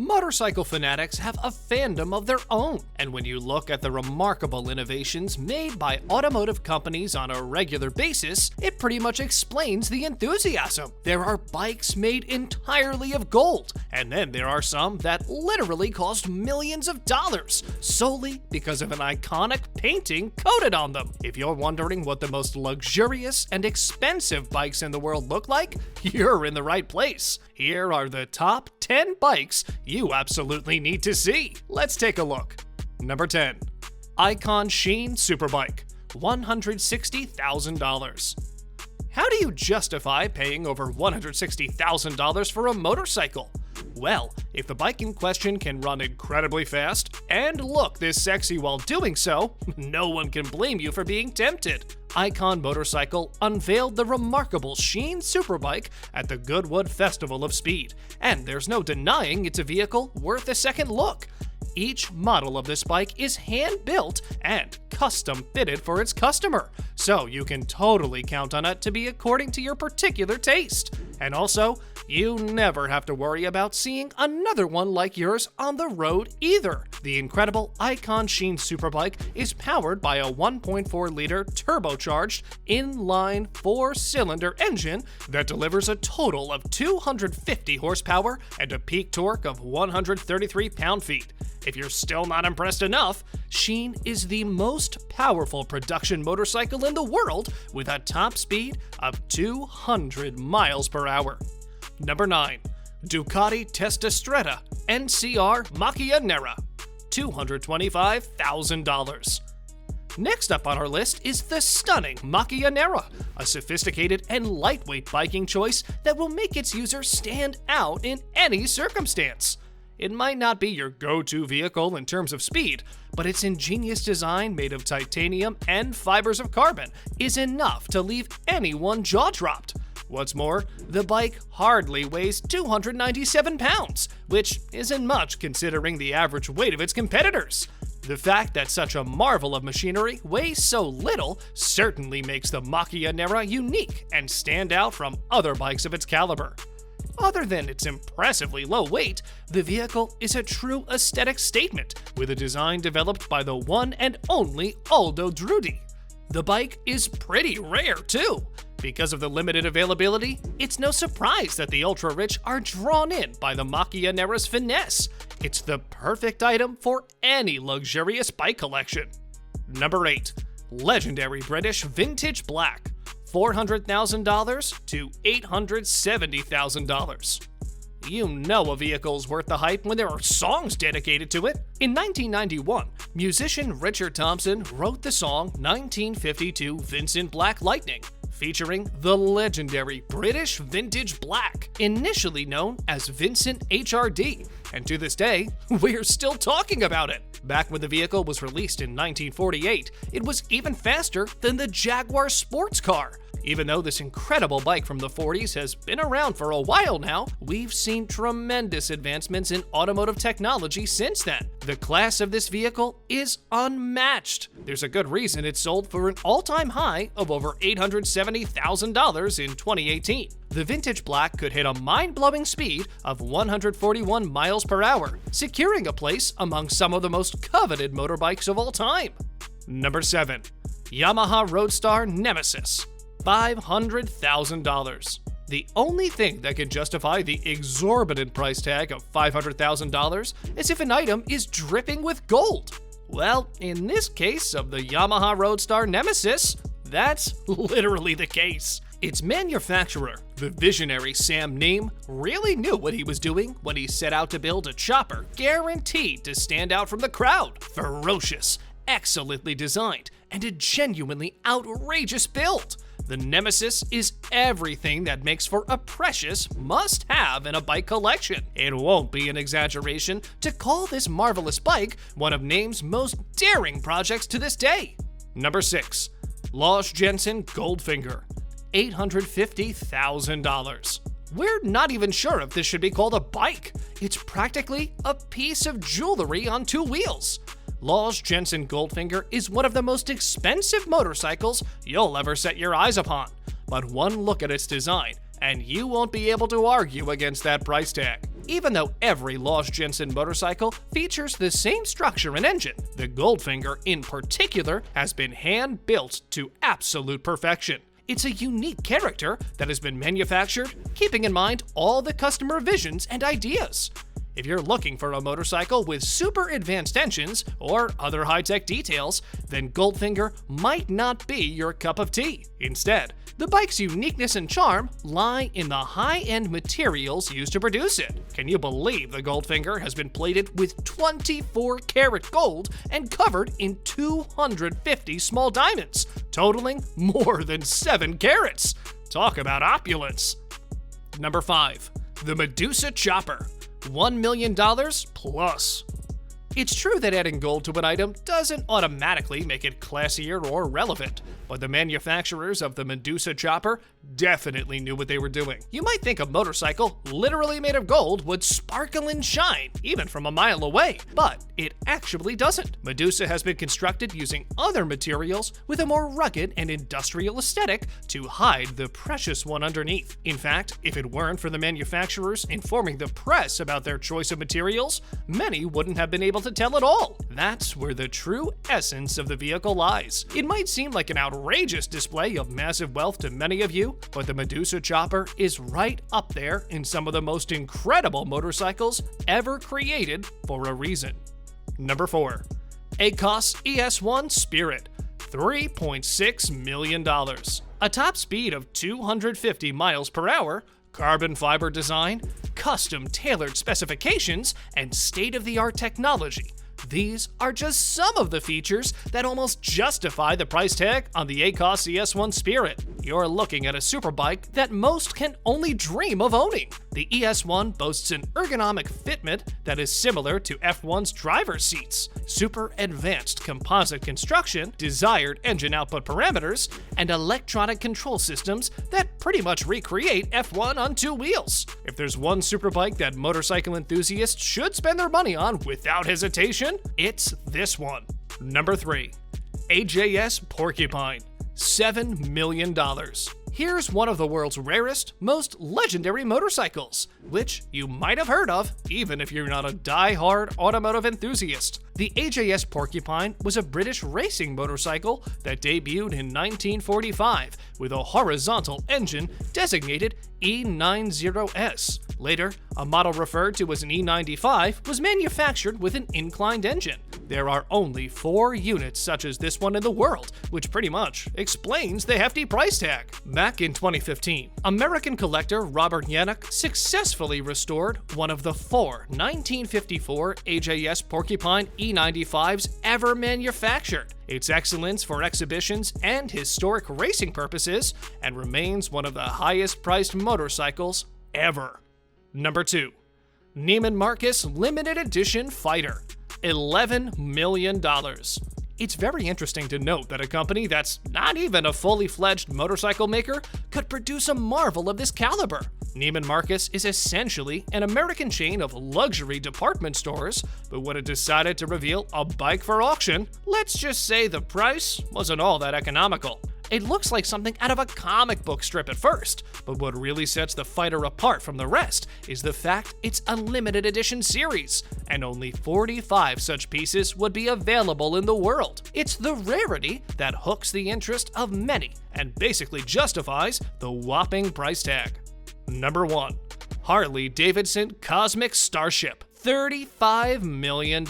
Motorcycle fanatics have a fandom of their own, and when you look at the remarkable innovations made by automotive companies on a regular basis, it pretty much explains the enthusiasm. There are bikes made entirely of gold, and then there are some that literally cost millions of dollars, solely because of an iconic painting coated on them. If you're wondering what the most luxurious and expensive bikes in the world look like, you're in the right place. Here are the top 10 bikes you absolutely need to see. Let's take a look. Number 10. Icon Sheen Superbike, $160,000. How do you justify paying over $160,000 for a motorcycle? Well, if the bike in question can run incredibly fast and look this sexy while doing so, no one can blame you for being tempted. Icon Motorcycle unveiled the remarkable Sheen Superbike at the Goodwood Festival of Speed, and there's no denying it's a vehicle worth a second look. Each model of this bike is hand-built and custom-fitted for its customer, so you can totally count on it to be according to your particular taste. And also, you never have to worry about seeing another one like yours on the road either. The incredible Icon Sheen Superbike is powered by a 1.4-liter turbocharged inline 4-cylinder engine that delivers a total of 250 horsepower and a peak torque of 133 pound-feet. If you're still not impressed enough, Sheen is the most powerful production motorcycle in the world with a top speed of 200 miles per hour. Number 9. Ducati Testa Stretta NCR Machianera, $225,000. Next up on our list is the stunning Macchia, a sophisticated and lightweight biking choice that will make its user stand out in any circumstance. It might not be your go-to vehicle in terms of speed, but its ingenious design made of titanium and fibers of carbon is enough to leave anyone jaw-dropped. What's more, the bike hardly weighs 297 pounds, which isn't much considering the average weight of its competitors. The fact that such a marvel of machinery weighs so little certainly makes the Macchia unique and stand out from other bikes of its caliber. Other than its impressively low weight, the vehicle is a true aesthetic statement, with a design developed by the one and only Aldo Drudi. The bike is pretty rare too. Because of the limited availability, it's no surprise that the ultra-rich are drawn in by the Macchianera's finesse. It's the perfect item for any luxurious bike collection. Number 8. Legendary British Vintage Black, $400,000 to $870,000. You know a vehicle's worth the hype when there are songs dedicated to it. In 1991, musician Richard Thompson wrote the song 1952 Vincent Black Lightning, featuring the legendary British Vintage Black, initially known as Vincent HRD, and to this day, we're still talking about it. Back when the vehicle was released in 1948, it was even faster than the Jaguar sports car. Even though this incredible bike from the 40s has been around for a while now, we've seen tremendous advancements in automotive technology since then. The class of this vehicle is unmatched. There's a good reason it sold for an all-time high of over $870,000 in 2018. The Vintage Black could hit a mind-blowing speed of 141 miles per hour, securing a place among some of the most coveted motorbikes of all time. Number 7. Yamaha Roadstar Nemesis, $500,000. The only thing that can justify the exorbitant price tag of $500,000 is if an item is dripping with gold. Well, in this case of the Yamaha Roadstar Nemesis, that's literally the case. Its manufacturer, the visionary Sam Neiman, really knew what he was doing when he set out to build a chopper guaranteed to stand out from the crowd. Ferocious, excellently designed, and a genuinely outrageous build. The Nemesis is everything that makes for a precious must-have in a bike collection. It won't be an exaggeration to call this marvelous bike one of Neiman's most daring projects to this day. Number 6. Lauge Jensen Goldfinger, $850,000. We're not even sure if this should be called a bike. It's practically a piece of jewelry on two wheels. Lauge Jensen Goldfinger is one of the most expensive motorcycles you'll ever set your eyes upon, but one look at its design and you won't be able to argue against that price tag. Even though every Lauge Jensen motorcycle features the same structure and engine, the Goldfinger in particular has been hand-built to absolute perfection. It's a unique character that has been manufactured keeping in mind all the customer visions and ideas. If you're looking for a motorcycle with super advanced engines or other high-tech details, then Goldfinger might not be your cup of tea. Instead, the bike's uniqueness and charm lie in the high-end materials used to produce it. Can you believe the Goldfinger has been plated with 24-karat gold and covered in 250 small diamonds, totaling more than 7 carats? Talk about opulence. Number 5. The Medusa Chopper. $1 million plus. It's true that adding gold to an item doesn't automatically make it classier or relevant, but the manufacturers of the Medusa Chopper definitely knew what they were doing. You might think a motorcycle literally made of gold would sparkle and shine, even from a mile away, but it actually doesn't. Medusa has been constructed using other materials with a more rugged and industrial aesthetic to hide the precious one underneath. In fact, if it weren't for the manufacturers informing the press about their choice of materials, many wouldn't have been able to tell at all. That's where the true essence of the vehicle lies. It might seem like an outrageous display of massive wealth to many of you, but the Medusa Chopper is right up there in some of the most incredible motorcycles ever created for a reason. Number 4. Acos ES1 Spirit, $3.6 million. A top speed of 250 miles per hour, carbon fiber design, custom-tailored specifications, and state-of-the-art technology. These are just some of the features that almost justify the price tag on the Acos ES1 Spirit. You're looking at a superbike that most can only dream of owning. The ES1 boasts an ergonomic fitment that is similar to F1's driver's seats, super advanced composite construction, desired engine output parameters, and electronic control systems that pretty much recreate F1 on 2 wheels. If there's one superbike that motorcycle enthusiasts should spend their money on without hesitation, it's this one. Number 3. AJS Porcupine, $7 million. Here's one of the world's rarest, most legendary motorcycles, which you might have heard of even if you're not a die-hard automotive enthusiast. The AJS Porcupine was a British racing motorcycle that debuted in 1945 with a horizontal engine designated E90S. Later, a model referred to as an E95 was manufactured with an inclined engine. There are only 4 units such as this one in the world, which pretty much explains the hefty price tag. Back in 2015, American collector Robert Yannick successfully restored one of the 4 1954 AJS Porcupine E95s ever manufactured. Its excellence for exhibitions and historic racing purposes, and remains one of the highest priced motorcycles ever. Number 2. Neiman Marcus Limited Edition Fighter, $11 million. It's very interesting to note that a company that's not even a fully fledged motorcycle maker could produce a marvel of this caliber. Neiman Marcus is essentially an American chain of luxury department stores, but when it decided to reveal a bike for auction, let's just say the price wasn't all that economical. It looks like something out of a comic book strip at first, but what really sets the fighter apart from the rest is the fact it's a limited edition series, and only 45 such pieces would be available in the world. It's the rarity that hooks the interest of many and basically justifies the whopping price tag. Number 1. Harley Davidson Cosmic Starship, $35 million.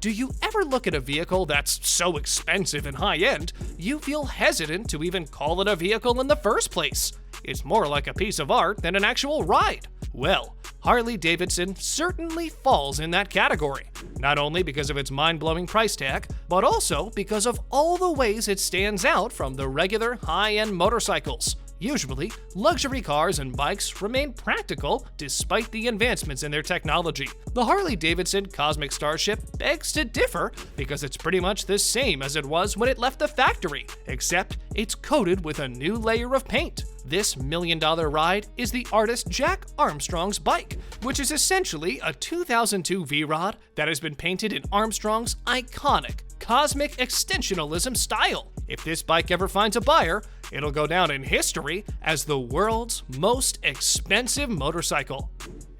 Do you ever look at a vehicle that's so expensive and high-end, you feel hesitant to even call it a vehicle in the first place? It's more like a piece of art than an actual ride. Well, Harley Davidson certainly falls in that category, not only because of its mind-blowing price tag, but also because of all the ways it stands out from the regular high-end motorcycles. Usually, luxury cars and bikes remain practical despite the advancements in their technology. The Harley-Davidson Cosmic Starship begs to differ because it's pretty much the same as it was when it left the factory, except it's coated with a new layer of paint. This $1 million ride is the artist Jack Armstrong's bike, which is essentially a 2002 V-Rod that has been painted in Armstrong's iconic cosmic extensionalism style. If this bike ever finds a buyer, it'll go down in history as the world's most expensive motorcycle.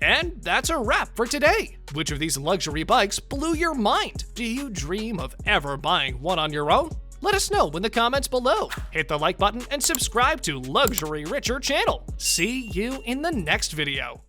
And that's a wrap for today. Which of these luxury bikes blew your mind? Do you dream of ever buying one on your own? Let us know in the comments below. Hit the like button and subscribe to Luxury Richer channel. See you in the next video.